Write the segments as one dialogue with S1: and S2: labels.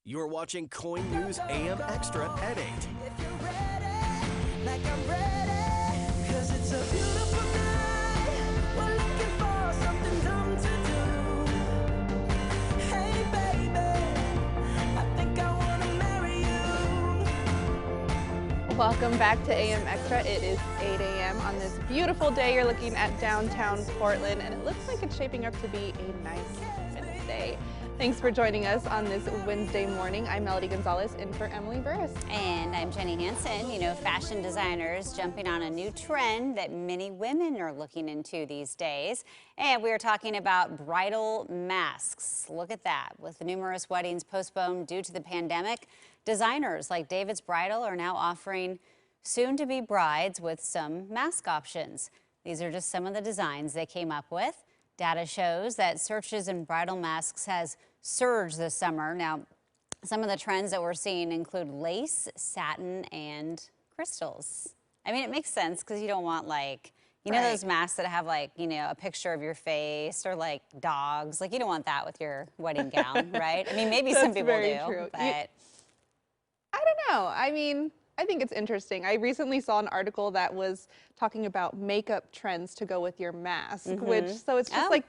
S1: You're watching KOIN News AM Extra at 8.
S2: If you're ready, like I'm ready, 'cause it's a beautiful night. We're looking for something dumb to do. Hey baby, I think I wanna marry you.
S3: Welcome back to AM Extra. It is 8 a.m. on this beautiful day. You're looking at downtown Portland, and it looks like it's shaping up to be a nice Wednesday. Thanks for joining us on this Wednesday morning. I'm Melody Gonzalez in for Emily Burris.
S4: And I'm Jenny Hansen. You know, fashion designers jumping on a new trend that many women are looking into these days. And we are talking about bridal masks. Look at that. With numerous weddings postponed due to the pandemic, designers like David's Bridal are now offering soon-to-be brides with some mask options. These are just some of the designs they came up with. Data shows that searches in bridal masks has surged this summer. Now, some of the trends that we're seeing include lace, satin, and crystals. I mean, it makes sense because you don't want, like, you know, those masks that have, like, you know, a picture of your face or like dogs. Like, you don't want that with your wedding gown, right? I mean, maybe some people do,
S3: true.
S4: but
S3: I don't know. I mean, I think it's interesting. I recently saw an article that was talking about makeup trends to go with your mask, so it's just like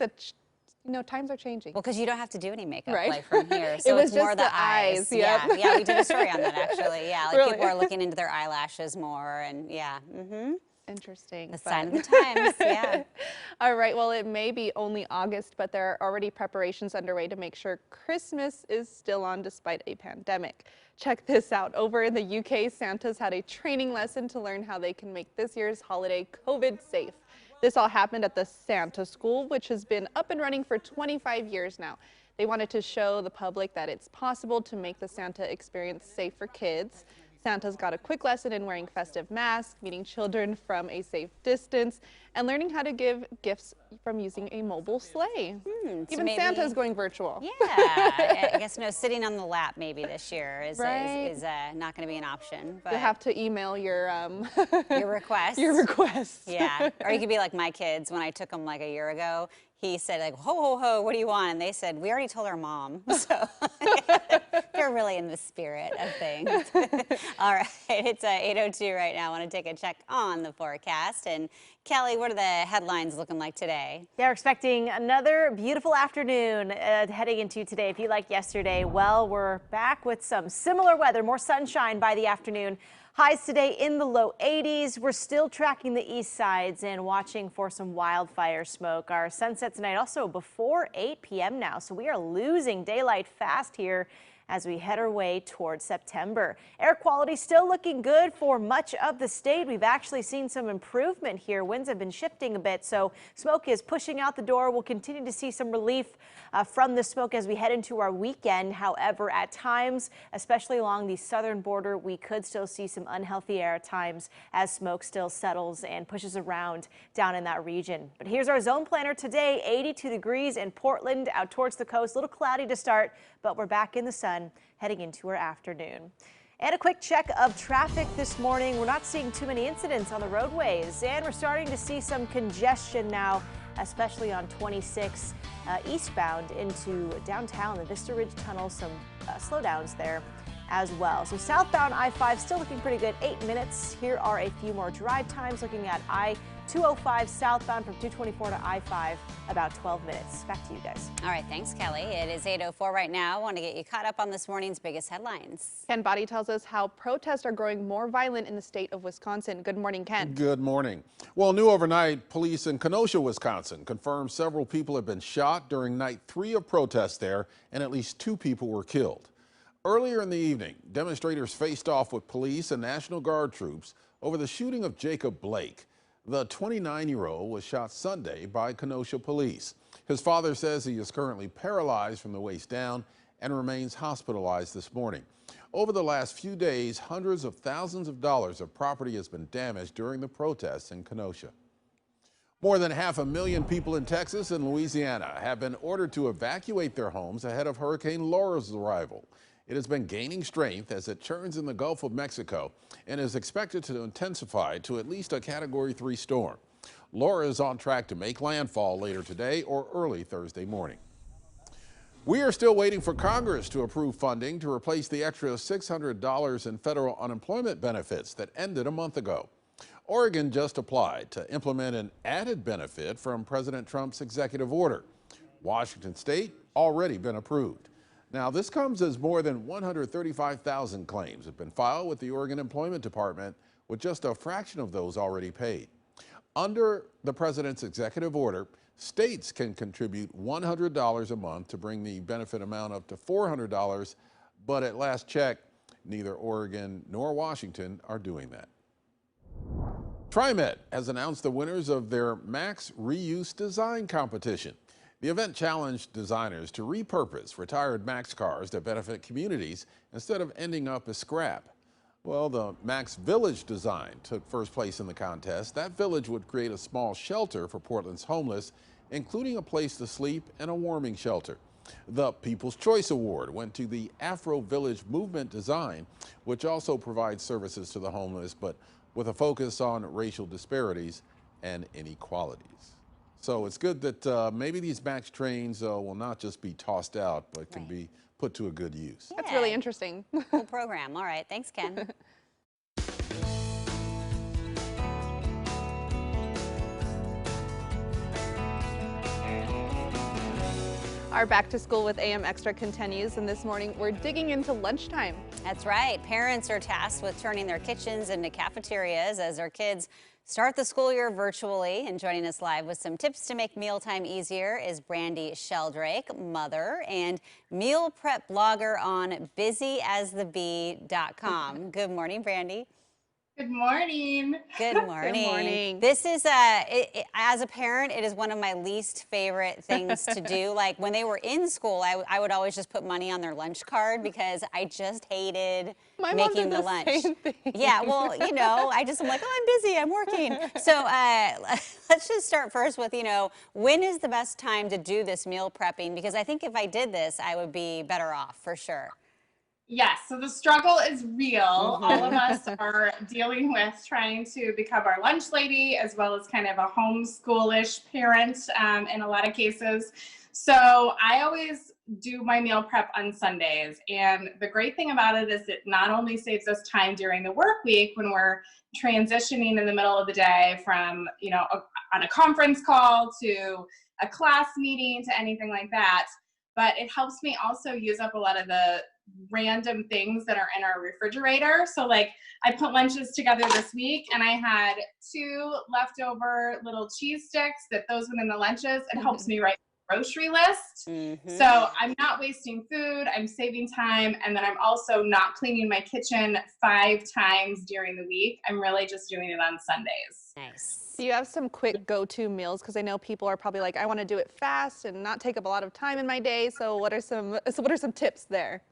S3: you know, times are changing.
S4: well, because you don't have to do any makeup
S3: Right.
S4: like from here, so
S3: was
S4: it's more
S3: just
S4: the
S3: the eyes,
S4: Yeah,
S3: yep.
S4: yeah, we did a story on that actually. Yeah, like
S3: Really?
S4: people are looking into their eyelashes more, and yeah,
S3: Interesting.
S4: the
S3: but-
S4: sign of the times. Yeah.
S3: All right, well, it may be only August, but there are already preparations underway to make sure Christmas is still on despite a pandemic. Check this out. Over in the UK, Santa's had a training lesson to learn how they can make this year's holiday COVID safe. This all happened at the Santa School, which has been up and running for 25 years now. They wanted to show the public that it's possible to make the Santa experience safe for kids. Santa's got a quick lesson in wearing festive masks, meeting children from a safe distance, and learning how to give gifts from using a mobile sleigh.
S4: So
S3: Even
S4: maybe-
S3: Santa's going virtual.
S4: Yeah, I guess no, sitting on the lap maybe this year is
S3: Right.
S4: not going to be an option. But
S3: You have to email your
S4: your request.
S3: your requests.
S4: Yeah, or you could be like my kids when I took them like a year ago. He said, like, ho, ho, ho, what do you want? And they said, we already told our mom. So they're really in the spirit of things. All right, it's 8:02 right now. I want to take a check on the forecast. And Kelly, what are the headlines looking like today?
S5: They're expecting another beautiful afternoon heading into today. If you like yesterday, well, we're back with some similar weather, more sunshine by the afternoon. Highs today in the low 80s. We're still tracking the east sides and watching for some wildfire smoke. Our sunset tonight also before 8 p.m. now, so we are losing daylight fast here as we head our way towards September. Air quality still looking good for much of the state. We've actually seen some improvement here. Winds have been shifting a bit, so smoke is pushing out the door. We'll continue to see some relief from the smoke as we head into our weekend. However, at times, especially along the southern border, we could still see some unhealthy air at times as smoke still settles and pushes around down in that region. But here's our zone planner today. 82 degrees in Portland out towards the coast. A little cloudy to start, but we're back in the sun heading into our afternoon. And a quick check of traffic this morning. We're not seeing too many incidents on the roadways, and we're starting to see some congestion now, especially on 26 eastbound into downtown, the Vista Ridge Tunnel. Some slowdowns there as well. So southbound I-5 still looking pretty good, 8 minutes. Here are a few more drive times. Looking at I-205 southbound from 224 to I-5, about 12 minutes. Back to you guys.
S4: All right, thanks, Kelly. It is 8:04 right now. I want to get you caught up on this morning's biggest headlines.
S3: Ken Body tells us how protests are growing more violent in the state of Wisconsin. Good morning, Ken.
S6: Good morning. Well, new overnight, police in Kenosha, Wisconsin confirmed several people have been shot during night 3 of protests there, and at least 2 people were killed. Earlier in the evening, demonstrators faced off with police and National Guard troops over the shooting of Jacob Blake. The 29-year-old was shot Sunday by Kenosha police. His father says he is currently paralyzed from the waist down and remains hospitalized this morning. Over the last few days, hundreds of thousands of dollars of property has been damaged during the protests in Kenosha. More than 500,000 people in Texas and Louisiana have been ordered to evacuate their homes ahead of Hurricane Laura's arrival. It has been gaining strength as it churns in the Gulf of Mexico and is expected to intensify to at least a Category 3 storm. Laura is on track to make landfall later today or early Thursday morning. We are still waiting for Congress to approve funding to replace the extra $600 in federal unemployment benefits that ended a month ago. Oregon just applied to implement an added benefit from President Trump's executive order. Washington State already been approved. Now, this comes as more than 135,000 claims have been filed with the Oregon Employment Department, with just a fraction of those already paid. Under the president's executive order, states can contribute $100 a month to bring the benefit amount up to $400, but at last check, neither Oregon nor Washington are doing that. TriMet has announced the winners of their Max Reuse Design Competition. The event challenged designers to repurpose retired Max cars that benefit communities instead of ending up as scrap. Well, the Max Village design took first place in the contest. That village would create a small shelter for Portland's homeless, including a place to sleep and a warming shelter. The People's Choice Award went to the Afro Village Movement design, which also provides services to the homeless, but with a focus on racial disparities and inequalities. So it's good that maybe these Max trains will not just be tossed out, but can be put to a good use.
S3: That's really interesting.
S4: Cool program. All right. Thanks, Ken.
S3: Our Back to School with AM Extra continues, and this morning we're digging into lunchtime.
S4: That's right. Parents are tasked with turning their kitchens into cafeterias as their kids start the school year virtually. And joining us live with some tips to make mealtime easier is Brandy Sheldrake, mother and meal prep blogger on busyasthebee.com. Good morning, Brandy.
S7: Good morning.
S4: Good morning.
S3: Good morning.
S4: This is, as a parent, it is one of my least favorite things to do. Like when they were in school, I would always just put money on their lunch card because I just hated making the lunch.
S3: Same thing.
S4: Yeah, well, you know, I'm like, oh, I'm busy, I'm working. So let's just start first with, when is the best time to do this meal prepping? Because I think if I did this, I would be better off for sure.
S7: Yes, so the struggle is real. All of us are dealing with trying to become our lunch lady as well as kind of a homeschoolish parent in a lot of cases. So I always do my meal prep on Sundays. And the great thing about it is it not only saves us time during the work week when we're transitioning in the middle of the day from, on a conference call to a class meeting to anything like that, but it helps me also use up a lot of the random things that are in our refrigerator. So like I put lunches together this week and I had 2 leftover little cheese sticks that those went in the lunches. It helps me write a grocery list. So I'm not wasting food, I'm saving time, and then I'm also not cleaning my kitchen 5 times during the week. I'm really just doing it on Sundays.
S4: Nice.
S3: Do you have some quick go-to meals? Because I know people are probably like, I want to do it fast and not take up a lot of time in my day. So what are some tips there?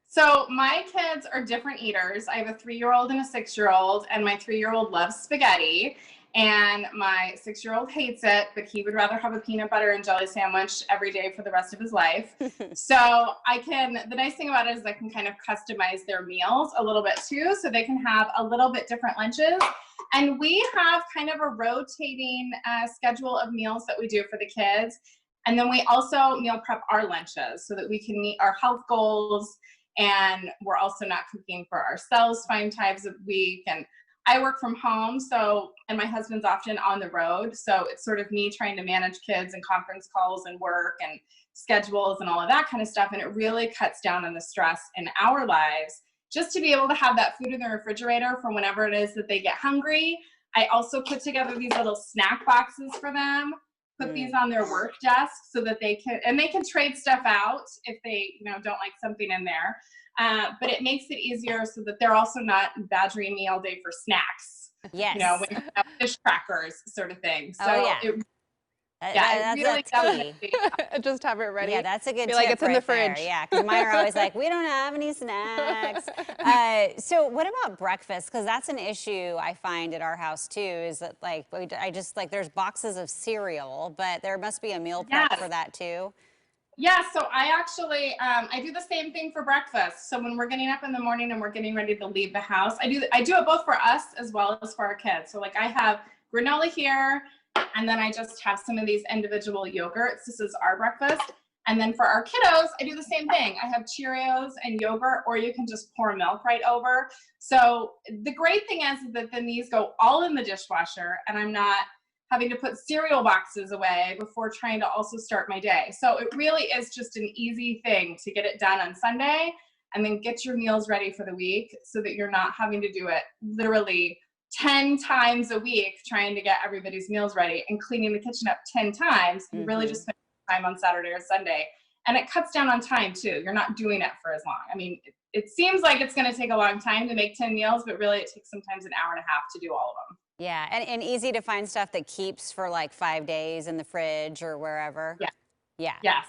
S7: So my kids are different eaters. I have a 3-year-old and a 6-year-old, and my 3-year-old loves spaghetti, and my 6-year-old hates it, but he would rather have a peanut butter and jelly sandwich every day for the rest of his life. So the nice thing about it is I can kind of customize their meals a little bit too, so they can have a little bit different lunches. And we have kind of a rotating schedule of meals that we do for the kids. And then we also meal prep our lunches so that we can meet our health goals. And we're also not cooking for ourselves 5 times a week. And I work from home, and my husband's often on the road. So it's sort of me trying to manage kids and conference calls and work and schedules and all of that kind of stuff. And it really cuts down on the stress in our lives just to be able to have that food in the refrigerator for whenever it is that they get hungry. I also put together these little snack boxes for them, put these on their work desk so that they can trade stuff out if they don't like something in there. But it makes it easier so that they're also not badgering me all day for snacks.
S4: Yes.
S7: When you have fish crackers sort of thing. So
S4: That's
S7: really
S4: key.
S3: Just have it ready.
S4: Yeah, that's a good tip.
S3: Like it's in the fridge.
S4: There. Yeah, because mine are always like, we don't have any snacks. So what about breakfast? Because that's an issue I find at our house too, is that there's boxes of cereal, but there must be a meal prep for that too.
S7: Yeah, so I actually, I do the same thing for breakfast. So when we're getting up in the morning and we're getting ready to leave the house, I do it both for us as well as for our kids. So like I have granola here, and then I just have some of these individual yogurts. This is our breakfast. And then for our kiddos, I do the same thing. I have Cheerios and yogurt, or you can just pour milk right over. So the great thing is that then these go all in the dishwasher, and I'm not having to put cereal boxes away before trying to also start my day. So it really is just an easy thing to get it done on Sunday and then get your meals ready for the week so that you're not having to do it literally 10 times a week trying to get everybody's meals ready and cleaning the kitchen up 10 times. You really just spend time on Saturday or Sunday. And it cuts down on time too. You're not doing it for as long. I mean, it seems like it's going to take a long time to make 10 meals, but really it takes sometimes an hour and a half to do all of them.
S4: Yeah, and easy to find stuff that keeps for like 5 days in the fridge or wherever.
S7: Yeah.
S4: Yeah.
S7: Yes.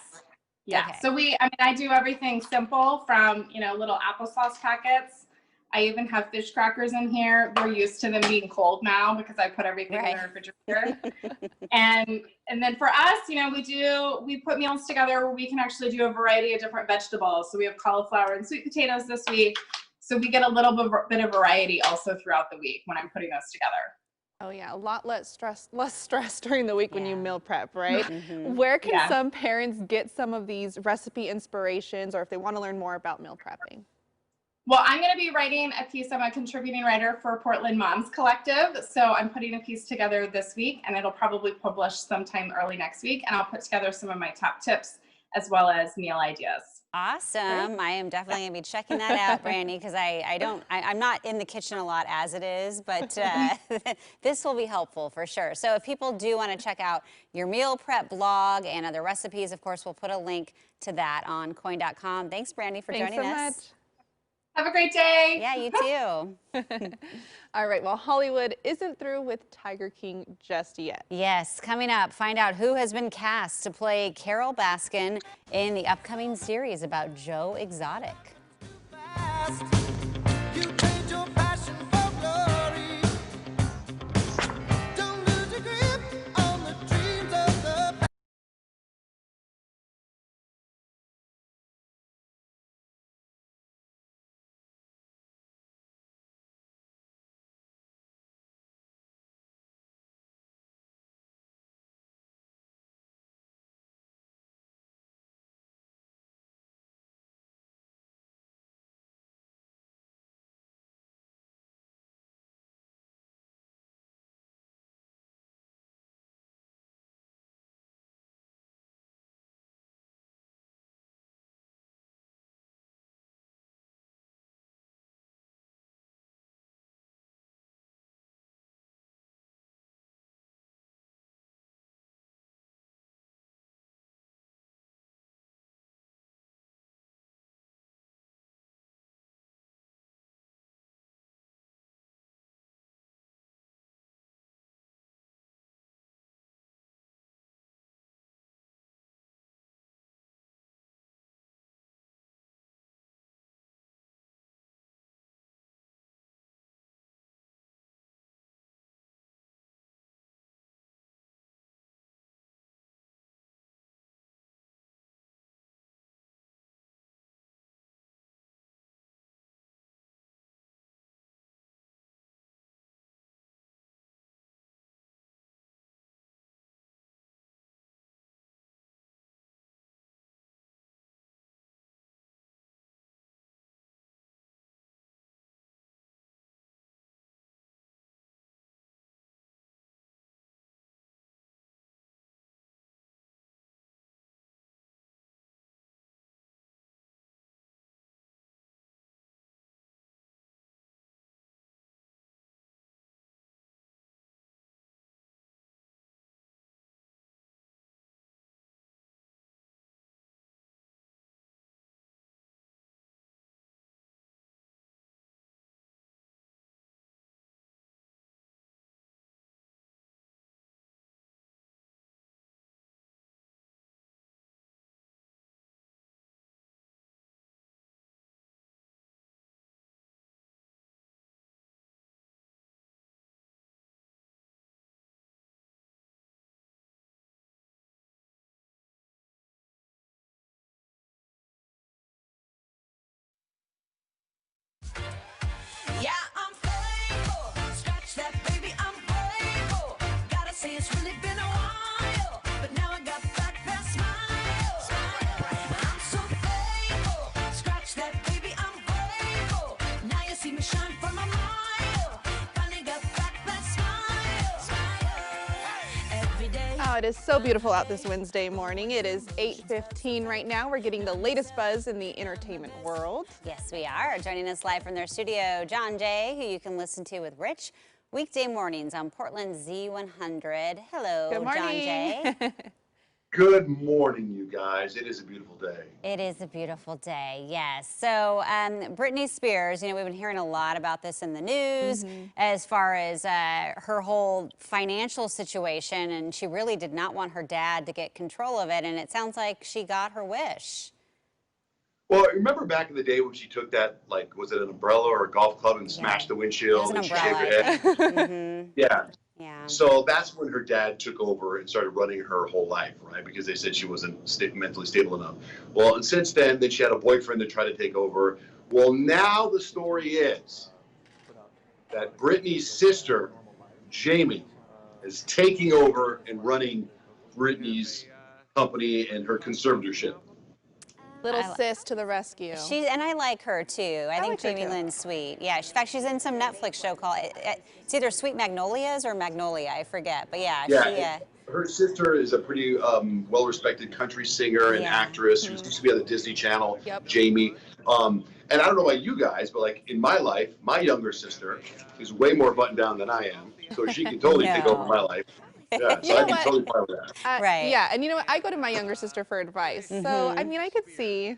S7: Yeah.
S4: Okay.
S7: So I do everything simple from, little applesauce packets. I even have fish crackers in here. We're used to them being cold now because I put everything in the refrigerator. and then for us, we put meals together where we can actually do a variety of different vegetables. So we have cauliflower and sweet potatoes this week. So we get a little bit of variety also throughout the week when I'm putting those together.
S3: Oh yeah, a lot less stress during the week when you meal prep, right? Where can some parents get some of these recipe inspirations, or if they want to learn more about meal prepping?
S7: Well, I'm going to be writing a piece. I'm a contributing writer for Portland Moms Collective. So I'm putting a piece together this week, and it'll probably publish sometime early next week. And I'll put together some of my top tips as well as meal ideas.
S4: Awesome. I am definitely going to be checking that out, Brandy, because I'm not in the kitchen a lot as it is, but this will be helpful for sure. So if people do want to check out your meal prep blog and other recipes, of course, we'll put a link to that on KOIN.com. Thanks, Brandy, for joining us.
S3: Thanks so much.
S7: Have a great day.
S4: Yeah, you too.
S3: All right, well, Hollywood isn't through with Tiger King just yet.
S4: Yes, coming up, find out who has been cast to play Carol Baskin in the upcoming series about Joe Exotic.
S3: it is so beautiful out this Wednesday morning. It is 8:15 right now. We're getting the latest buzz in the entertainment world.
S4: Yes, we are. Joining us live from their studio, John Jay, who you can listen to with Rich weekday mornings on Portland Z100. Hello,
S3: Good morning.
S4: John Jay.
S8: Good morning, you guys. It is a beautiful day.
S4: It is a beautiful day, yes. So Britney Spears, we've been hearing a lot about this in the news as far as her whole financial situation, and she really did not want her dad to get control of it, and it sounds like she got her wish.
S8: Well, remember back in the day when she took that, was it an umbrella or a golf club and smashed the windshield
S4: It was
S8: and
S4: an
S8: she shaved her head?
S4: umbrella.
S8: Yeah.
S4: Yeah.
S8: So that's when her dad took over and started running her whole life, right? Because they said she wasn't mentally stable enough. Well, and since then she had a boyfriend that tried to take over. Well, now the story is that Britney's sister, Jamie, is taking over and running Britney's company and her conservatorship.
S3: Little sis to the rescue.
S4: And I like her too. I think
S3: like her
S4: Jamie
S3: too.
S4: Lynn's sweet. Yeah, in fact, she's in some Netflix show called, it's either Sweet Magnolias or Magnolia, I forget. But yeah,
S8: her sister is a pretty well-respected country singer and actress who used to be on the Disney Channel, Jamie. And I don't know about you guys, but in my life, my younger sister is way more buttoned down than I am, so she can totally take over my life. Yeah, so I'd be totally fine with that.
S4: Right.
S3: Yeah, and you know what? I go to my younger sister for advice. So I mean, I could see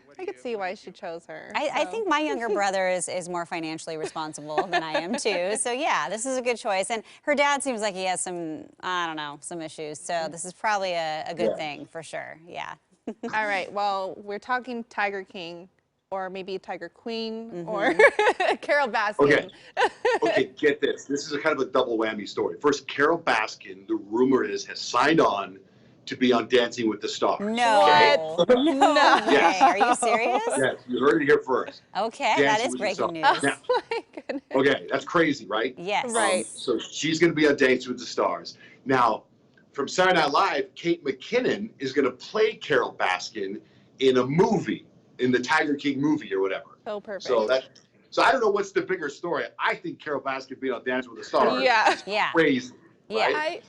S3: why she chose her.
S4: I think my younger brother is more financially responsible than I am too. So yeah, this is a good choice. And her dad seems like he has some, I don't know, some issues. So this is probably a good thing for sure. Yeah.
S3: All right. Well, we're talking Tiger King, or maybe Tiger Queen, or Carol Baskin.
S8: Okay, get this. This is a kind of a double whammy story. First, Carol Baskin, the rumor is, has signed on to be on Dancing with the Stars.
S4: No.
S8: Okay?
S4: No way.
S8: Yes.
S4: Are you serious?
S8: Yes, you heard it here first.
S4: Okay,
S8: Dancing
S4: that is
S8: with the
S4: breaking news.
S8: Stars. Now,
S3: Oh my goodness.
S8: okay, that's crazy, right?
S4: Yes.
S3: Right.
S8: So she's going to be on Dancing with the Stars. Now, from Saturday Night Live, Kate McKinnon is going to play Carol Baskin in a movie, in the Tiger King movie or whatever.
S3: So perfect.
S8: So I don't know what's the bigger story. I think Carol Baskin being on Dancing with the Stars
S3: Yeah.
S8: is
S4: Yeah.
S8: crazy.
S4: Yeah.
S8: Right?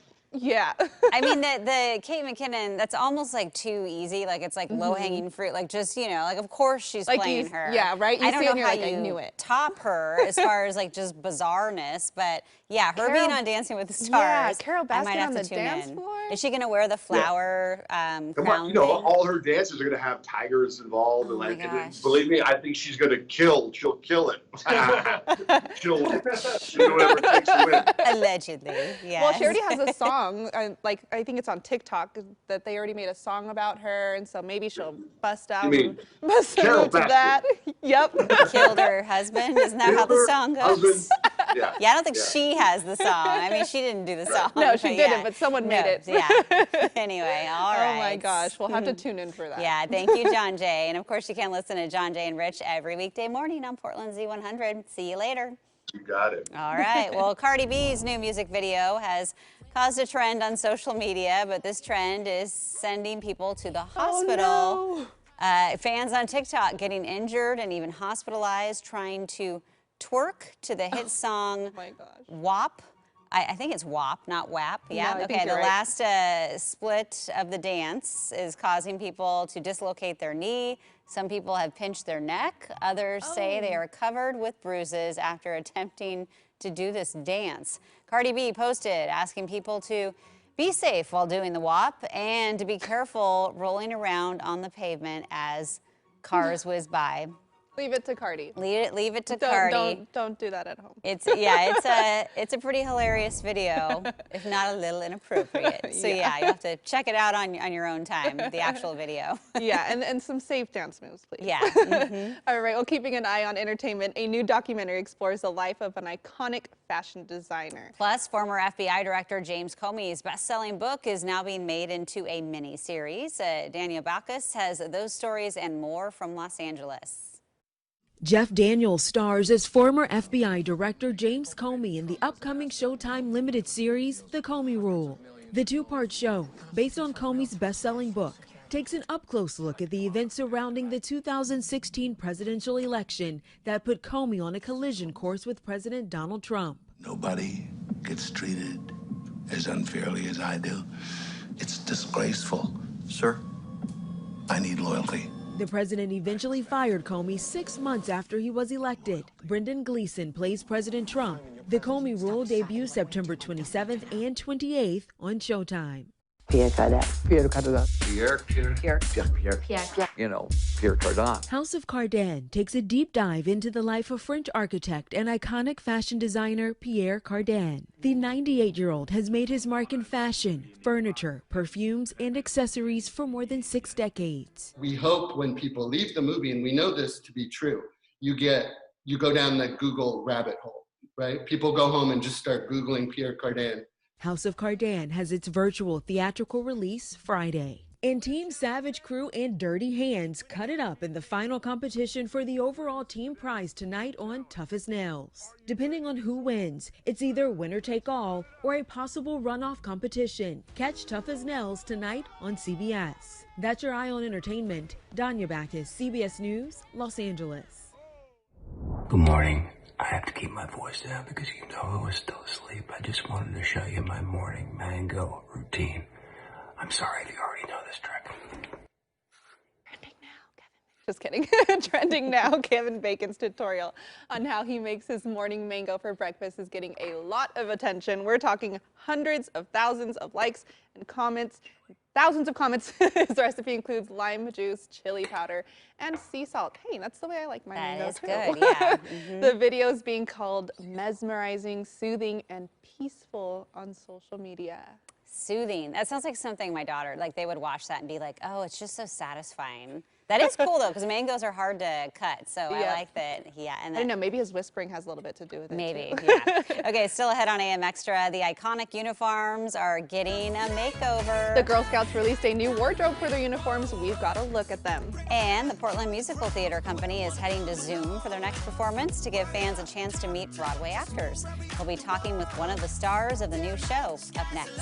S4: I mean, the Kate McKinnon, that's almost too easy. It's low-hanging fruit. Of course she's playing her.
S3: Yeah, right? You
S4: I don't
S3: see it
S4: know
S3: and you're
S4: how
S3: like, I
S4: you
S3: knew it.
S4: top her as far as just bizarreness, but yeah, her being on Dancing with the Stars.
S3: Carol
S4: I might
S3: Baskin
S4: have
S3: on
S4: to
S3: the
S4: tune
S3: dance
S4: in.
S3: floor?
S4: Is she going to wear the flower
S8: Come
S4: crown
S8: on,
S4: thing?
S8: all her dancers are going to have tigers involved.
S4: Oh my
S8: and
S4: gosh.
S8: believe me, I think she's going to she'll kill it. she'll do whatever it takes to win.
S4: Allegedly, yes.
S3: Well, she already has a song, I think it's on TikTok, that they already made a song about her, and so maybe she'll bust out
S8: mean
S3: and bust
S8: Carol
S3: into
S8: Baskin?
S3: that. Yep.
S4: Killed her husband. Isn't that how the
S8: Her
S4: song goes?
S8: husband- Yeah.
S4: Yeah, I don't think she has the song. I mean, she didn't do the song.
S3: No, she
S4: but
S3: didn't,
S4: yeah.
S3: but someone
S4: No,
S3: made it.
S4: Yeah. Anyway, all right.
S3: Oh my gosh, we'll have to tune in for that.
S4: Yeah, thank you, John Jay. And of course, you can listen to John Jay and Rich every weekday morning on Portland Z100. See you later.
S8: You got it.
S4: All right. Well, Cardi B's new music video has caused a trend on social media, but this trend is sending people to the hospital.
S3: Oh, no.
S4: Fans on TikTok getting injured and even hospitalized trying to twerk to the hit song
S3: Oh my gosh.
S4: WAP. I think it's WAP, not WAP. Yeah,
S3: No, I think
S4: okay. The
S3: you're right.
S4: last split of the dance is causing people to dislocate their knee. Some people have pinched their neck. Others say they are covered with bruises after attempting to do this dance. Cardi B posted asking people to be safe while doing the WAP and to be careful rolling around on the pavement as cars whiz by.
S3: Leave it to Cardi.
S4: Leave it to Cardi.
S3: Don't do that at home.
S4: It's a pretty hilarious video, if not a little inappropriate. So yeah, you have to check it out on your own time, the actual video.
S3: Yeah, and some safe dance moves, please.
S4: Yeah. Mm-hmm.
S3: All right, well, keeping an eye on entertainment, a new documentary explores the life of an iconic fashion designer.
S4: Plus, former FBI Director James Comey's best-selling book is now being made into a mini-series. Daniel Bacchus has those stories and more from Los Angeles.
S9: Jeff Daniels stars as former FBI Director James Comey in the upcoming Showtime limited series, The Comey Rule. The two-part show, based on Comey's best-selling book, takes an up-close look at the events surrounding the 2016 presidential election that put Comey on a collision course with President Donald Trump.
S10: Nobody gets treated as unfairly as I do. It's disgraceful. Sir, I need loyalty.
S9: The president eventually fired Comey 6 months after he was elected. Brendan Gleeson plays President Trump. The Comey Rule debuts September 27th and 28th on Showtime.
S11: Pierre Cardin. Pierre Cardin.
S9: House of Cardin takes a deep dive into the life of French architect and iconic fashion designer Pierre Cardin. The 98-year-old has made his mark in fashion, furniture, perfumes, and accessories for more than 6 decades.
S12: We hope when people leave the movie, and we know this to be true, you go down the Google rabbit hole, right? People go home and just start Googling Pierre Cardin.
S9: House of Cardin has its virtual theatrical release Friday. And Team Savage Crew and Dirty Hands cut it up in the final competition for the overall team prize tonight on Tough as Nails. Depending on who wins, it's either winner take all or a possible runoff competition. Catch Tough as Nails tonight on CBS. That's your Eye on Entertainment. Danya Backus, CBS News, Los Angeles.
S13: Good morning. I have to keep my voice down because you know I was still asleep. I just wanted to show you my morning mango routine. I'm sorry if you already know this trick.
S3: Trending now, Kevin. Just kidding. Trending now, Kevin Bacon's tutorial on how he makes his morning mango for breakfast is getting a lot of attention. We're talking hundreds of thousands of likes and comments. Thousands of comments. His recipe includes lime juice, chili powder, and sea salt. Hey, that's the way I like my mango too.
S4: That is good, yeah.
S3: The video is being called mesmerizing, soothing, and peaceful on social media.
S4: Soothing. That sounds like something my daughter, like they would watch that and be like, oh, it's just so satisfying. That is cool though, because mangoes are hard to cut, so I like that. Yeah, and
S3: I don't know, maybe his whispering has a little bit to do with it.
S4: Maybe, yeah. Okay, still ahead on AM Extra. The iconic uniforms are getting a makeover.
S3: The Girl Scouts released a new wardrobe for their uniforms. We've got to look at them.
S4: And the Portland Musical Theater Company is heading to Zoom for their next performance to give fans a chance to meet Broadway actors. We'll be talking with one of the stars of the new show up next.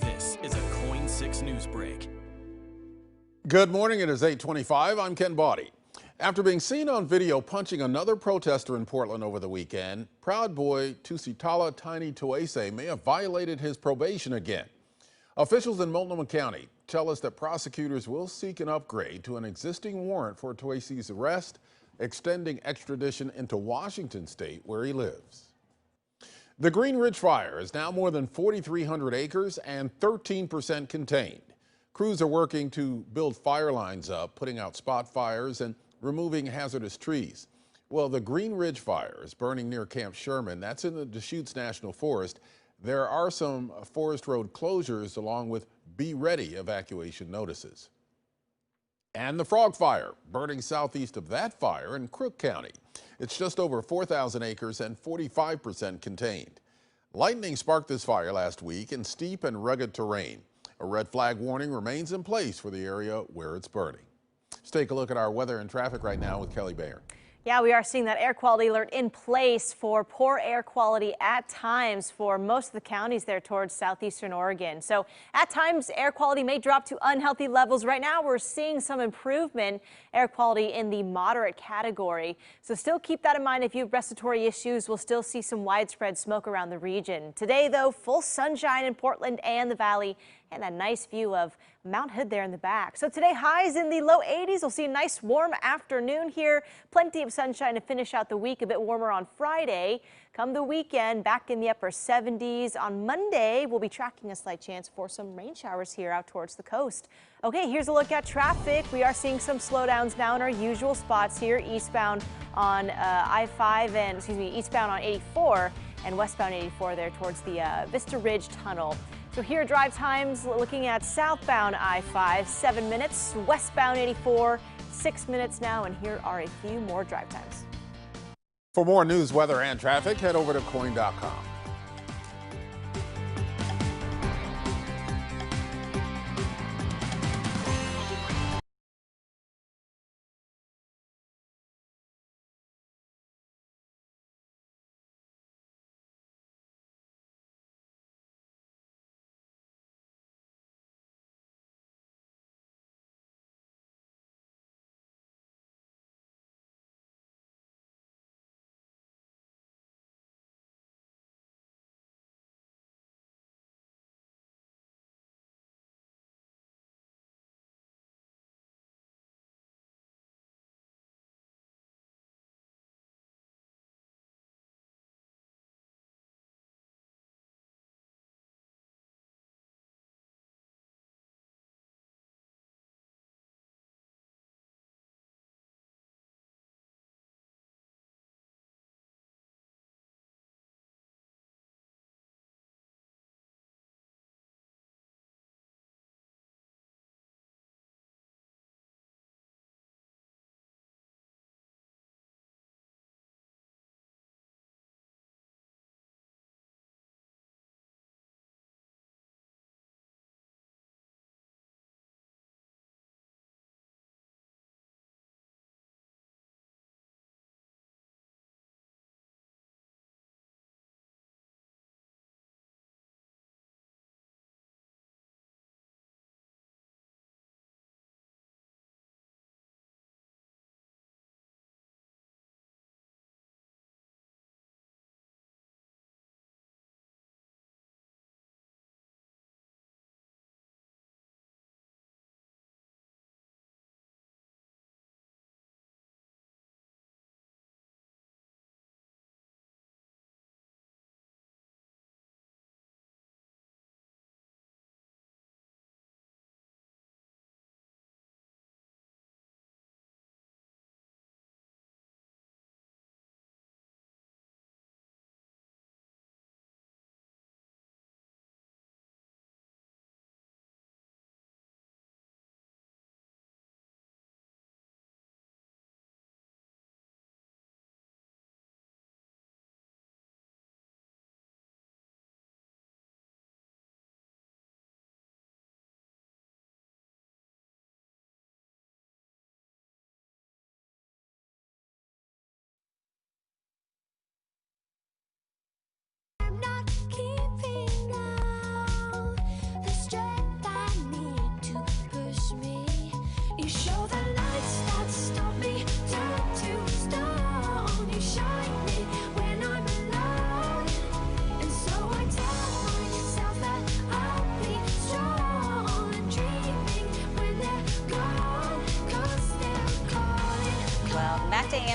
S1: This is a KOIN 6 News Break.
S6: Good morning. It is 8:25. I'm Ken Bawdy. After being seen on video punching another protester in Portland over the weekend, Proud Boy Tusitala Tiny Tuese may have violated his probation again. Officials in Multnomah County tell us that prosecutors will seek an upgrade to an existing warrant for Tuese's arrest, extending extradition into Washington state where he lives. The Green Ridge Fire is now more than 4,300 acres and 13% contained. Crews are working to build fire lines up, putting out spot fires and removing hazardous trees. Well, the Green Ridge Fire is burning near Camp Sherman. That's in the Deschutes National Forest. There are some forest road closures along with be ready evacuation notices. And the Frog Fire, burning southeast of that fire in Crook County. It's just over 4,000 acres and 45% contained. Lightning sparked this fire last week in steep and rugged terrain. A red flag warning remains in place for the area where it's burning. Let's take a look at our weather and traffic right now with Kelly Bayer.
S5: Yeah, we are seeing that air quality alert in place for poor air quality at times for most of the counties there towards southeastern Oregon. So at times air quality may drop to unhealthy levels. Right now we're seeing some improvement, air quality in the moderate category. So still keep that in mind if you have respiratory issues. We'll still see some widespread smoke around the region. Today though, full sunshine in Portland and the Valley and a nice view of Mount Hood there in the back. So today highs in the low 80s. We'll see a nice warm afternoon here. Plenty of sunshine to finish out the week. A bit warmer on Friday. Come the weekend, back in the upper 70s. On Monday, we'll be tracking a slight chance for some rain showers here out towards the coast. Okay, here's a look at traffic. We are seeing some slowdowns now in our usual spots here, eastbound on I-5 and, eastbound on 84 and westbound 84 there towards the Vista Ridge Tunnel. So here drive times looking at southbound I-5, 7 minutes, westbound 84, 6 minutes now, and here are a few more drive times.
S6: For more news, weather, and traffic, head over to KOIN.com.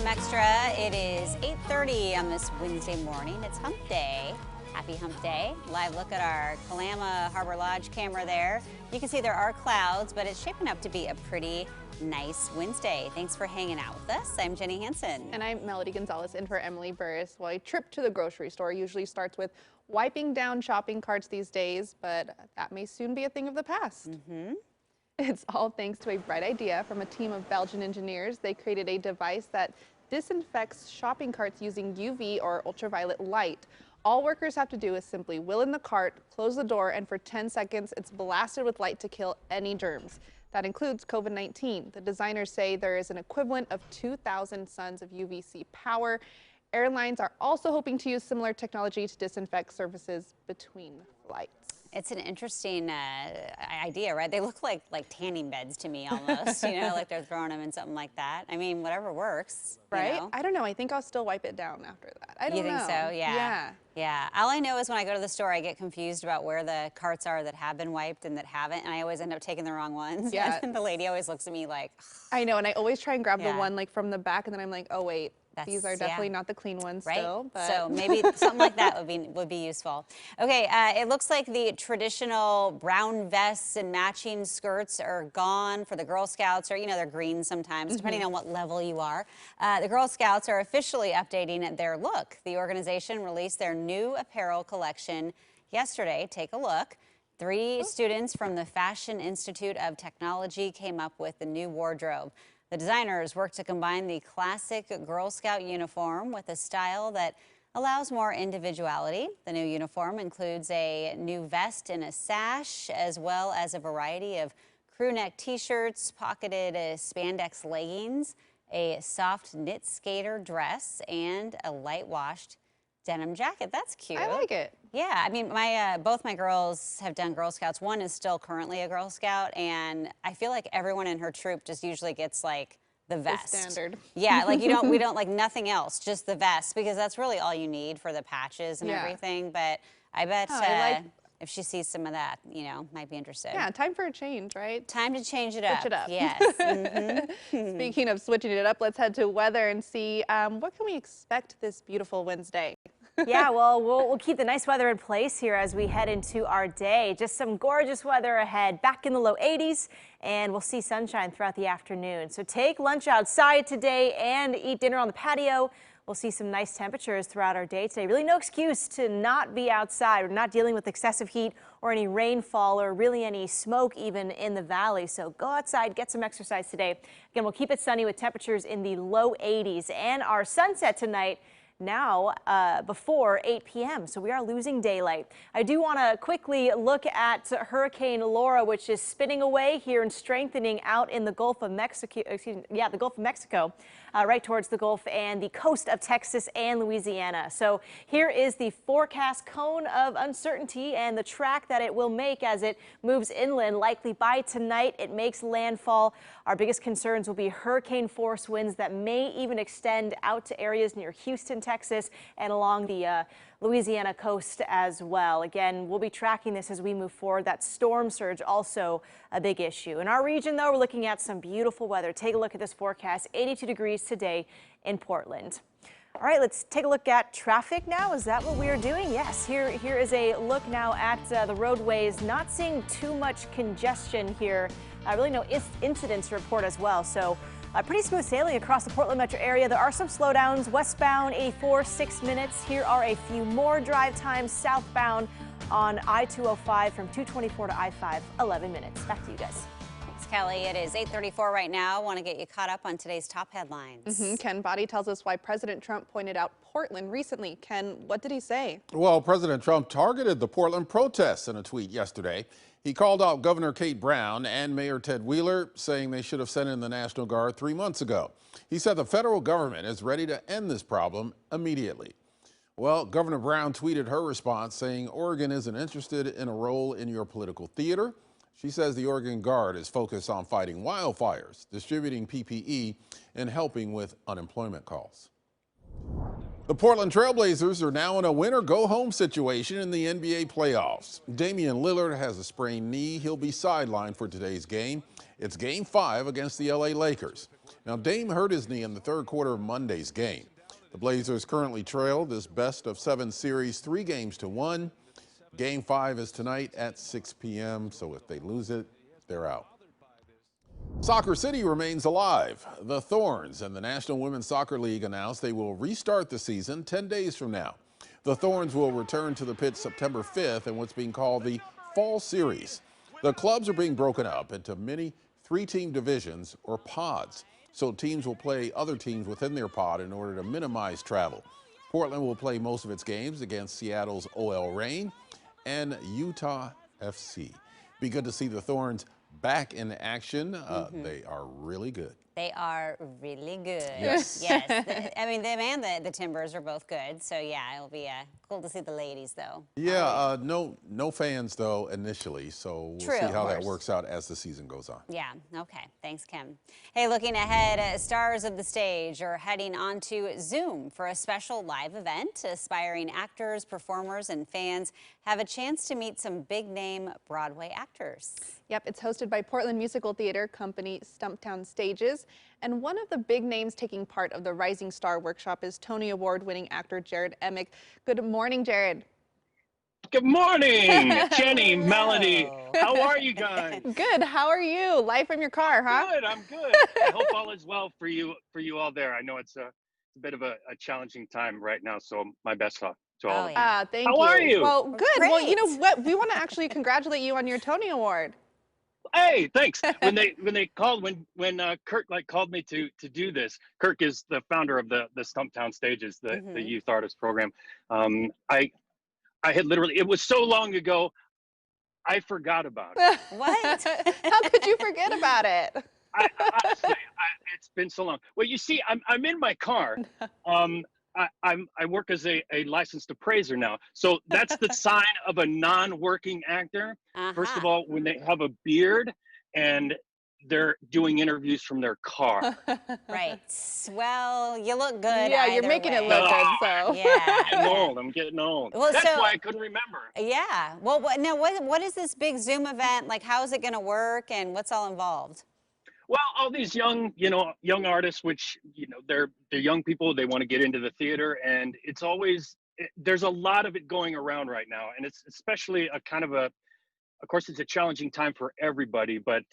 S4: AM Extra. It is 8:30 on this Wednesday morning. It's Hump Day. Happy Hump Day. Live look at our Kalama Harbor Lodge camera there. You can see there are clouds, but it's shaping up to be a pretty nice Wednesday. Thanks for hanging out with us. I'm Jenny Hansen.
S3: And I'm Melody Gonzalez in for Emily Burris. Well, a trip to the grocery store usually starts with wiping down shopping carts these days, but that may soon be a thing of the past. It's all thanks to a bright idea from a team of Belgian engineers. They created a device that disinfects shopping carts using UV or ultraviolet light. All workers have to do is simply wheel in the cart, close the door, and for 10 seconds, it's blasted with light to kill any germs. That includes COVID-19. The designers say there is an equivalent of 2,000 suns of UVC power. Airlines are also hoping to use similar technology to disinfect surfaces between flights.
S4: It's an interesting idea, right? They look like tanning beds to me almost, you know, like they're throwing them in something like that. I mean, whatever works.
S3: Right?
S4: You know?
S3: I don't know. I think I'll still wipe it down after that. I don't know.
S4: You think so? Yeah.
S3: Yeah.
S4: Yeah. All I know is when I go to the store, I get confused about where the carts are that have been wiped and that haven't, and I always end up taking the wrong ones.
S3: Yeah.
S4: And the lady always looks at me like,
S3: I know, and I always try and grab the
S4: Yeah.
S3: one like from the back, and then I'm like, oh wait, these are definitely not the clean ones
S4: right?
S3: still. But
S4: So maybe something like that would be useful. Okay, it looks like the traditional brown vests and matching skirts are gone for the Girl Scouts, or you know, they're green sometimes, depending on what level you are. The Girl Scouts are officially updating their look. The organization released their new apparel collection yesterday. Take a look. 3 students from the Fashion Institute of Technology came up with the new wardrobe. The designers worked to combine the classic Girl Scout uniform with a style that allows more individuality. The new uniform includes a new vest and a sash, as well as a variety of crew neck t-shirts, pocketed spandex leggings, a soft knit skater dress, and a light washed denim jacket. That's cute.
S3: I like it.
S4: Yeah, I mean, both my girls have done Girl Scouts. One is still currently a Girl Scout, and I feel like everyone in her troop just usually gets like the vest.
S3: The standard.
S4: Yeah, like we don't like nothing else, just the vest, because that's really all you need for the patches and everything. But I bet if she sees some of that, you know, might be interested.
S3: Yeah, time for a change, right?
S4: Time to change it up.
S3: Switch it up.
S4: Yes.
S3: Speaking of switching it up, let's head to weather and see what can we expect this beautiful Wednesday.
S5: Yeah, well, we'll keep the nice weather in place here as we head into our day. Just some gorgeous weather ahead, back in the low 80s, and we'll see sunshine throughout the afternoon. So take lunch outside today and eat dinner on the patio. We'll see some nice temperatures throughout our day today. Really no excuse to not be outside. We're not dealing with excessive heat or any rainfall or really any smoke even in the valley. So go outside, get some exercise today. Again, we'll keep it sunny with temperatures in the low 80s, and our sunset tonight now before 8 p.m. So we are losing daylight. I do want to quickly look at Hurricane Laura, which is spinning away here and strengthening out in the Gulf of Mexico. The Gulf of Mexico, right towards the Gulf and the coast of Texas and Louisiana. So here is the forecast cone of uncertainty and the track that it will make as it moves inland. Likely by tonight, it makes landfall. Our biggest concerns will be hurricane force winds that may even extend out to areas near Houston, Texas, and along the Louisiana coast as well. Again, we'll be tracking this as we move forward. That storm surge also a big issue. In our region, though, we're looking at some beautiful weather. Take a look at this forecast. 82 degrees today in Portland. All right, let's take a look at traffic now. Is that what we are doing? Yes, here is a look now at the roadways. Not seeing too much congestion here. Really no incidents to report as well. So pretty smooth sailing across the Portland metro area. There are some slowdowns. Westbound 84, 6 minutes. Here are a few more drive times. Southbound on I-205 from 224 to I-5, 11 minutes. Back to you guys.
S4: Thanks, Kelly. It is 8:34 right now. I want to get you caught up on today's top headlines.
S3: Ken Boddy tells us why President Trump pointed out Portland recently. Ken, what did he say?
S6: Well, President Trump targeted the Portland protests in a tweet yesterday. He called out Governor Kate Brown and Mayor Ted Wheeler, saying they should have sent in the National Guard 3 months ago. He said the federal government is ready to end this problem immediately. Well, Governor Brown tweeted her response saying Oregon isn't interested in a role in your political theater. She says the Oregon Guard is focused on fighting wildfires, distributing PPE, and helping with unemployment calls. The Portland Trail Blazers are now in a win-or-go-home situation in the NBA playoffs. Damian Lillard has a sprained knee. He'll be sidelined for today's game. It's Game 5 against the LA Lakers. Now, Dame hurt his knee in the third quarter of Monday's game. The Blazers currently trail this best-of-7 series 3-1. Game 5 is tonight at 6 p.m., so if they lose it, they're out. Soccer City remains alive. The Thorns and the National Women's Soccer League announced they will restart the season 10 days from now. The Thorns will return to the pitch September 5th in what's being called the Fall Series. The clubs are being broken up into mini 3-team divisions or pods, so teams will play other teams within their pod in order to minimize travel. Portland will play most of its games against Seattle's OL Reign and Utah FC. Be good to see the Thorns back in action. They are really good.
S4: They are really good.
S6: Yes.
S4: Yes. I mean, them and the Timbers are both good. So, yeah, it'll be cool to see the ladies, though.
S6: Yeah, no fans, though, initially. So we'll
S4: True,
S6: see how
S4: of
S6: that
S4: course.
S6: works out as the season goes on.
S4: Yeah, okay. Thanks, Kim. Hey, looking ahead, stars of the stage are heading onto Zoom for a special live event. Aspiring actors, performers, and fans have a chance to meet some big-name Broadway actors.
S3: Yep, it's hosted by Portland Musical Theater company Stumptown Stages. And one of the big names taking part of the Rising Star Workshop is Tony Award-winning actor Jared Emick. Good morning, Jared.
S14: Good morning, Jenny, Melody. How are you guys?
S3: Good. How are you? Live from your car, huh?
S14: Good. I'm good. I hope all is well for you all there. I know it's a bit of a challenging time right now, so my best to all of you.
S3: Thank you.
S14: How are you?
S3: Well, good. Well, you know
S4: Great.
S3: what? We want to actually congratulate you on your Tony Award.
S14: Hey, thanks. When they called when Kirk called me to do this. Kirk is the founder of the Stumptown Stages, the youth artist program. I had literally, it was so long ago, I forgot about it.
S4: What?
S3: How could you forget about it?
S14: Honestly, it's been so long. Well, you see, I'm in my car. I work as a licensed appraiser now, so that's the sign of a non-working actor. First of all, when they have a beard and they're doing interviews from their car.
S4: Right. Well, you look good.
S3: Yeah, you're
S4: either
S3: making it
S4: way.
S3: look good, so.
S4: Yeah.
S14: I'm getting old.
S4: Well,
S14: That's
S4: so-
S14: why I couldn't remember.
S4: Yeah. Well, what is this big Zoom event? Like, how is it going to work and what's all involved?
S14: Well, all these young artists, which, they're young people, they want to get into the theater, and it's always, there's a lot of it going around right now. And it's especially of course, it's a challenging time for everybody, but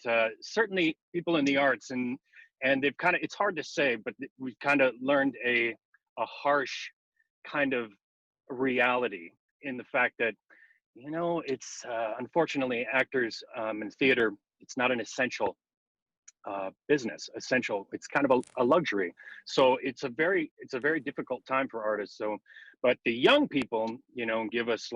S14: certainly people in the arts, and they've it's hard to say, but we've kind of learned a harsh kind of reality in the fact that, it's unfortunately actors in theater, it's not an essential business. It's kind of a luxury. So it's a very difficult time for artists. So, but the young people, give us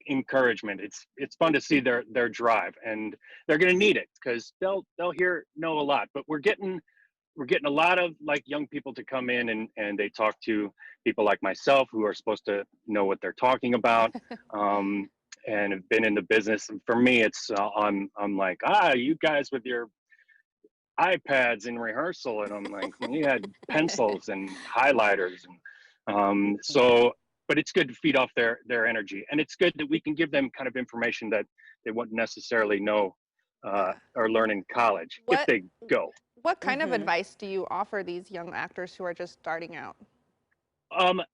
S14: encouragement. It's fun to see their drive, and they're going to need it because they'll know a lot. But we're getting a lot of young people to come in and they talk to people like myself who are supposed to know what they're talking about. And have been in the business. And for me, it's I'm like, you guys with your iPads in rehearsal, and I'm like, we had pencils and highlighters, and but it's good to feed off their energy, and it's good that we can give them kind of information that they wouldn't necessarily know or learn in college if they go.
S3: What kind of advice do you offer these young actors who are just starting out?
S14: I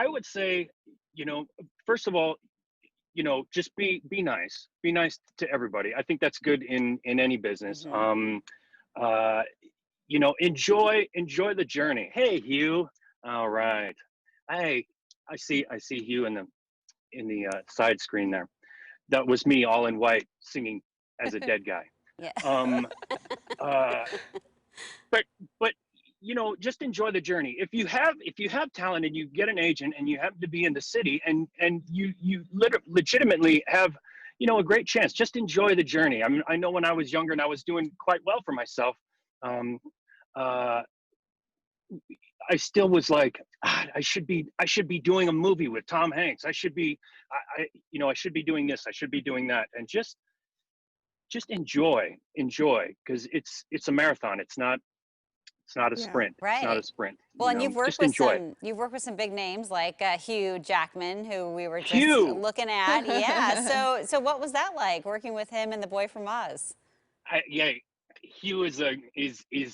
S14: would say, first of all, just be nice. Be nice to everybody. I think that's good in any business. Enjoy the journey. Hey, Hugh. All right. Hey, I see Hugh in the side screen there. That was me, all in white, singing as a dead guy.
S4: Yeah.
S14: But just enjoy the journey. If you have talent and you get an agent and you happen to be in the city and you legitimately have, a great chance, just enjoy the journey. I mean, I know when I was younger and I was doing quite well for myself, I still was like, I should be doing a movie with Tom Hanks. I should be doing this. I should be doing that. And just enjoy, because it's a marathon. It's not a sprint.
S4: Right.
S14: It's not a sprint.
S4: Well, and you've worked with some big names like Hugh Jackman, who we were just looking at. Yeah. So what was that like working with him and the Boy from Oz?
S14: Hugh is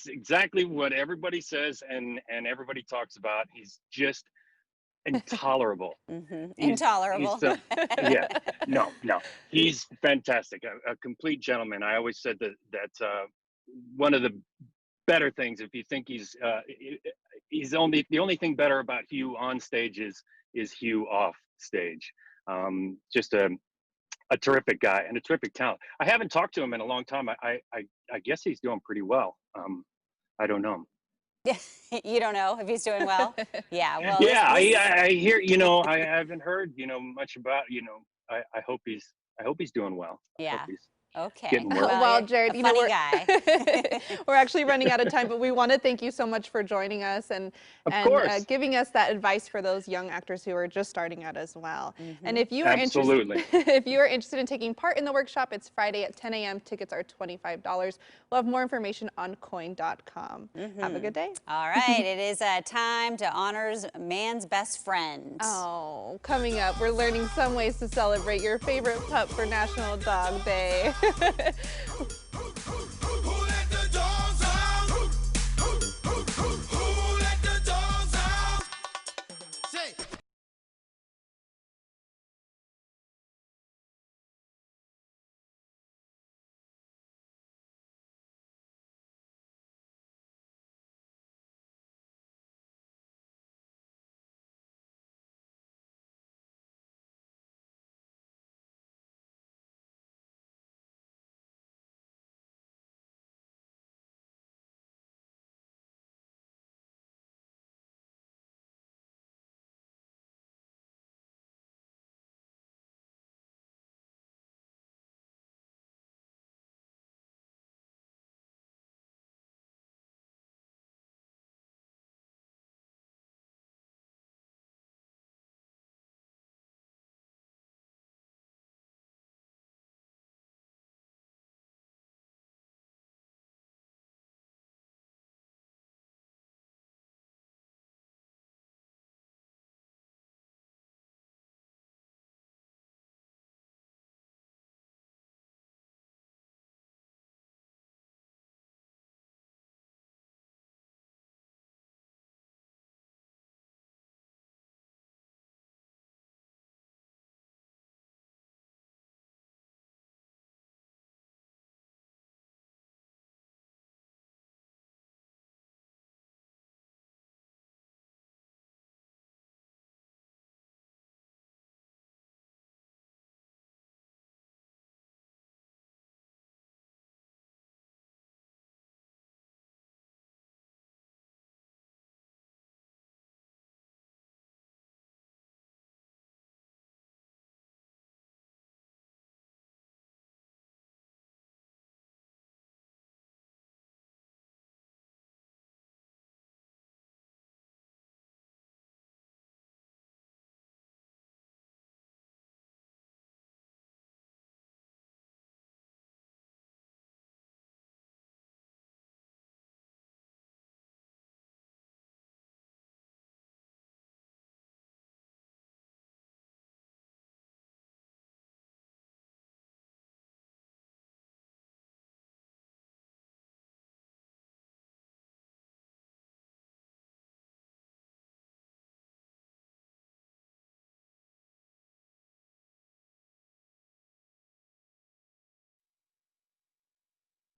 S14: exactly what everybody says and everybody talks about. He's just intolerable.
S4: Intolerable.
S14: Yeah, no, he's fantastic. A complete gentleman. I always said that one of the better things, if you think he's the only thing better about Hugh on stage is Hugh off stage. Just a terrific guy and a terrific talent. I haven't talked to him in a long time. I guess he's doing pretty well. I don't know.
S4: You don't know if he's doing well? Yeah. Well.
S14: Yeah, I hear. You know, I haven't heard much about. I hope he's doing well.
S4: Yeah. Okay.
S14: Getting work.
S3: Well, Jared,
S4: a funny guy.
S3: we're actually running out of time, but we want to thank you so much for joining us and giving us that advice for those young actors who are just starting out as well. And if you are if you are interested in taking part in the workshop, it's Friday at 10 a.m. Tickets are $25. We'll have more information on KOIN.com. Have a good day.
S4: All right, it is time to honor man's best friend.
S3: Oh, coming up, we're learning some ways to celebrate your favorite pup for National Dog Day.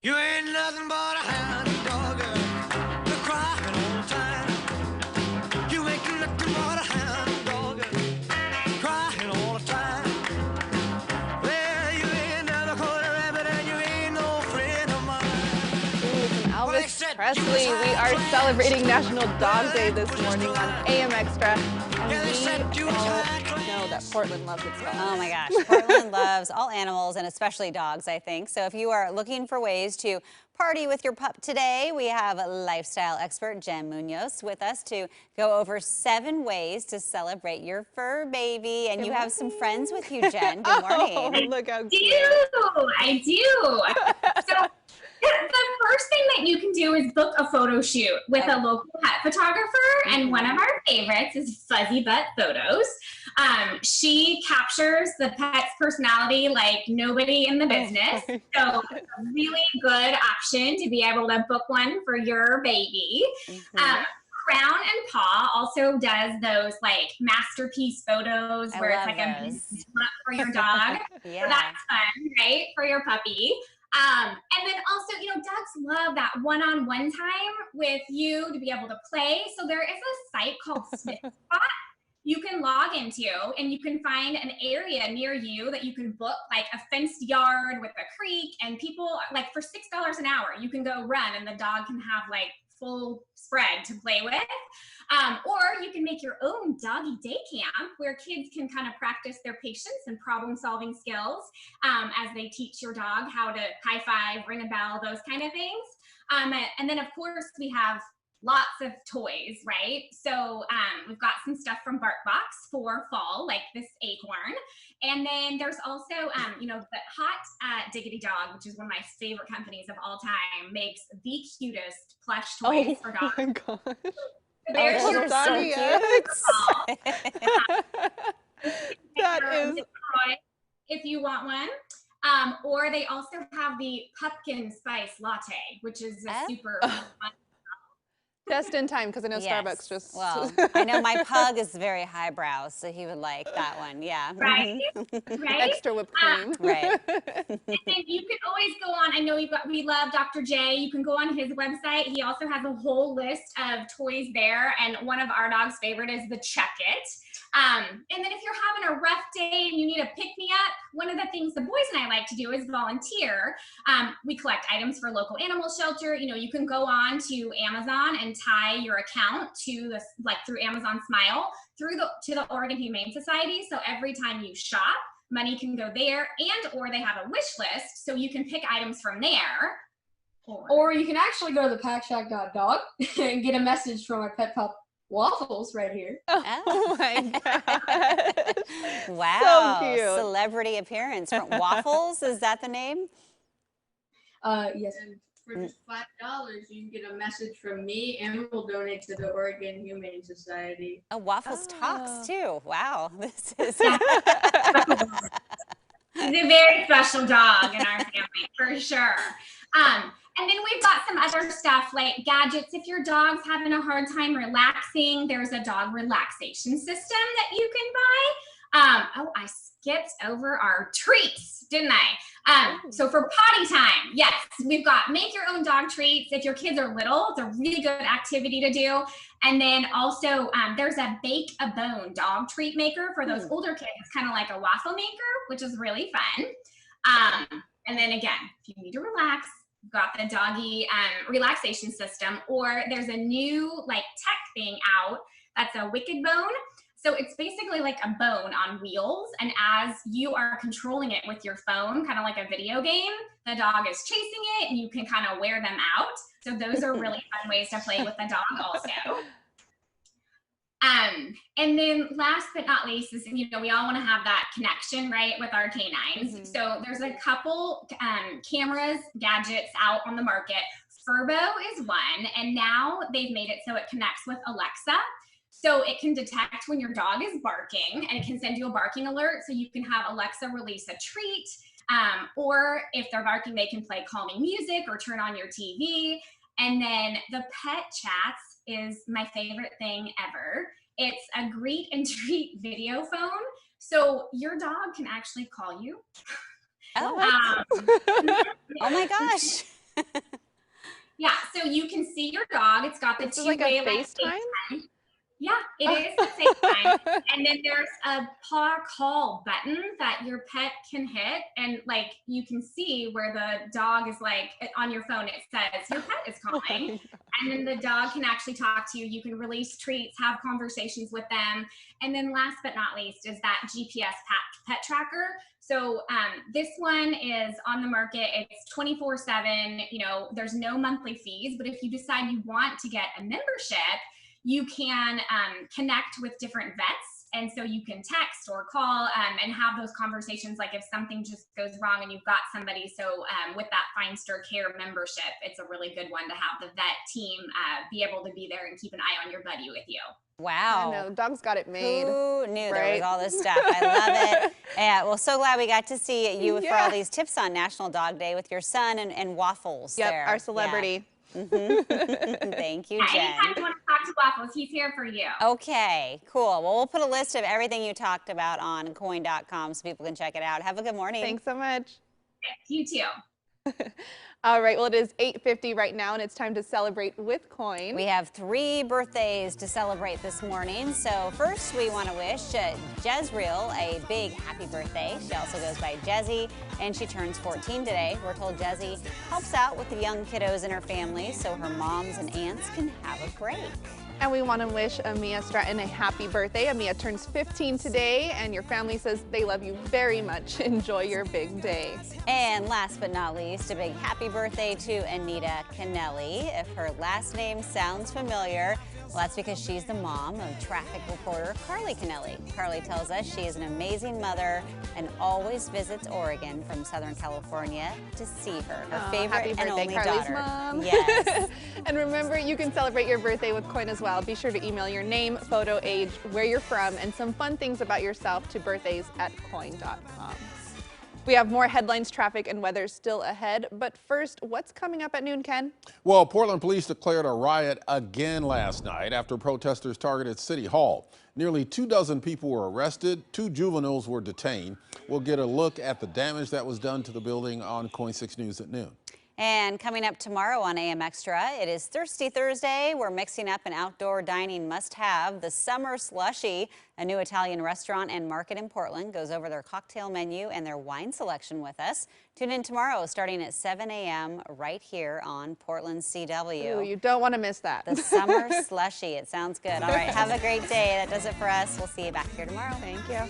S2: You ain't nothing but a hound dog, you're crying all the time. You ain't nothing but a hound dog, crying all the time. Well, you ain't never caught a rabbit and you ain't no friend of mine.
S3: Elvis Presley, we are celebrating National Dog Day this morning on AM Extra, and we all know that Portland loves its dogs.
S4: Oh my gosh, Portland loves all animals and especially dogs, I think. So if you are looking for ways to party with your pup today, we have lifestyle expert Jen Munoz with us to go over 7 ways to celebrate your fur baby. And you have some friends with you, Jen. Good morning.
S3: Oh, look how cute.
S15: I do. So the first thing that you can do is book a photo shoot with a local pet photographer, and one of our favorites is Fuzzy Butt Photos. She captures the pet's personality like nobody in the business. So it's a really good option to be able to book one for your baby. Crown and Paw also does those like masterpiece photos where it's like a piece for your dog. So that's fun, right? For your puppy. And then also, you know, dogs love that one-on-one time with you to be able to play. So there is a site called Smith Spot you can log into, and you can find an area near you that you can book, like a fenced yard with a creek, and people, like for $6 an hour, you can go run and the dog can have like full spread to play with. Or you can make your own doggy day camp where kids can kind of practice their patience and problem solving skills as they teach your dog how to high five, ring a bell, those kind of things. And then of course we have lots of toys, right? So we've got some stuff from BarkBox for fall, like this acorn. And then there's also, you know, the Hot Diggity Dog, which is one of my favorite companies of all time, makes the cutest plush toys for dogs.
S3: Oh my God.
S15: They're
S3: Those are so cute. That is.
S15: If you want one. Or they also have the pumpkin spice latte, which is a super fun.
S3: Just in time, because I know Starbucks just.
S4: Well, I know my pug is very highbrow, so he would like that one. Yeah.
S15: Right. Right.
S3: Extra whipped cream.
S4: Right.
S15: And then you can always go on. I know we love Dr. J. You can go on his website. He also has a whole list of toys there, and one of our dog's favorite is the Check It. And then if you're having a rough day and you need a pick-me-up, one of the things the boys and I like to do is volunteer. We collect items for local animal shelter. You know, you can go on to Amazon and tie your account to the, like through Amazon Smile, to the Oregon Humane Society. So every time you shop, money can go there, and or they have a wish list, so you can pick items from there.
S16: Or you can actually go to the packshack.dog and get a message from our pet pup Waffles right here.
S3: Oh my God.
S4: Wow.
S3: So cute.
S4: Celebrity appearance from Waffles. Is that the name?
S16: Yes. And for just $5, you can get a message from me, and we'll donate to the Oregon Humane Society.
S4: Oh, Waffles talks too. Wow. This is.
S15: He's a very special dog in our family, for sure. And then we've got some other stuff like gadgets. If your dog's having a hard time relaxing, there's a dog relaxation system that you can buy. Oh, I skipped over our treats, didn't I? So for potty time, yes, we've got make your own dog treats. If your kids are little, it's a really good activity to do. And then also there's a bake a bone dog treat maker for those older kids. It's kind of like a waffle maker, which is really fun. And then again, if you need to relax, we've got the doggy relaxation system, or there's a new like tech thing out that's a Wicked Bone. So it's basically like a bone on wheels, and as you are controlling it with your phone, kind of like a video game, the dog is chasing it and you can kind of wear them out. So those are really fun ways to play with the dog also. And then last but not least is, you know, we all want to have that connection, right, with our canines. So there's a couple cameras, gadgets out on the market. Furbo is one, and now they've made it so it connects with Alexa. So it can detect when your dog is barking, and it can send you a barking alert, so you can have Alexa release a treat. Or if they're barking, they can play calming music or turn on your TV. And then the pet chats is my favorite thing ever. It's a greet and treat video phone. So your dog can actually call you.
S4: Oh, oh my gosh.
S15: Yeah, so you can see your dog. It's got the two-way
S3: like FaceTime?
S15: Yeah, it is the same time. And then there's a paw call button that your pet can hit, and like you can see where the dog is, like on your phone it says your pet is calling. And then the dog can actually talk to you. You can release treats, have conversations with them. And then last but not least is that GPS pet tracker. So this one is on the market. It's 24/7. You know, there's no monthly fees, but if you decide you want to get a membership, you can connect with different vets And so you can text or call and have those conversations. Like if something just goes wrong and you've got somebody. So with that Feinster Care membership, it's a really good one to have the vet team be able to be there and keep an eye on your buddy with you.
S4: Wow.
S3: I know, dog's got it made.
S4: Who knew there
S3: right?
S4: was all this stuff? I love it. Yeah, well, so glad we got to see you for all these tips on National Dog Day with your son and Waffles.
S3: Yep,
S4: there.
S3: our celebrity.
S4: Yeah. Thank you, Jen.
S15: Anytime you want to talk to Waffles, he's here for you.
S4: Okay, cool. Well, we'll put a list of everything you talked about on KOIN.com so people can check it out. Have a good morning.
S3: Thanks so much.
S15: You too.
S3: All right, well, it is 8:50 right now, and it's time to celebrate with KOIN.
S4: We have 3 birthdays to celebrate this morning. So first, we want to wish Jezreel a big happy birthday. She also goes by Jezzy, and she turns 14 today. We're told Jezzy helps out with the young kiddos in her family so her moms and aunts can have a break.
S3: And we want to wish Amia Stratton a happy birthday. Amia turns 15 today, and your family says they love you very much. Enjoy your big day.
S4: And last but not least, a big happy birthday to Anita Kennelly. If her last name sounds familiar, well, that's because she's the mom of traffic reporter Carly Kennelly. Carly tells us she is an amazing mother and always visits Oregon from Southern California to see her. Her favorite
S3: happy birthday,
S4: and only
S3: Carly's
S4: daughter.
S3: mom.
S4: Yes.
S3: And remember, you can celebrate your birthday with KOIN as well. Be sure to email your name, photo, age, where you're from, and some fun things about yourself to birthdays@koin.com. We have more headlines, traffic, and weather still ahead. But first, what's coming up at noon, Ken?
S6: Well, Portland police declared a riot again last night after protesters targeted City Hall. Nearly 24 people were arrested. 2 juveniles were detained. We'll get a look at the damage that was done to the building on KOIN 6 News at noon.
S4: And coming up tomorrow on AM Extra, it is Thirsty Thursday. We're mixing up an outdoor dining must-have, the Summer Slushy. A new Italian restaurant and market in Portland goes over their cocktail menu and their wine selection with us. Tune in tomorrow starting at 7 a.m. right here on Portland CW.
S3: Ooh, you don't want to miss that.
S4: The Summer Slushy. It sounds good. All right, have a great day. That does it for us. We'll see you back here tomorrow.
S3: Thank you.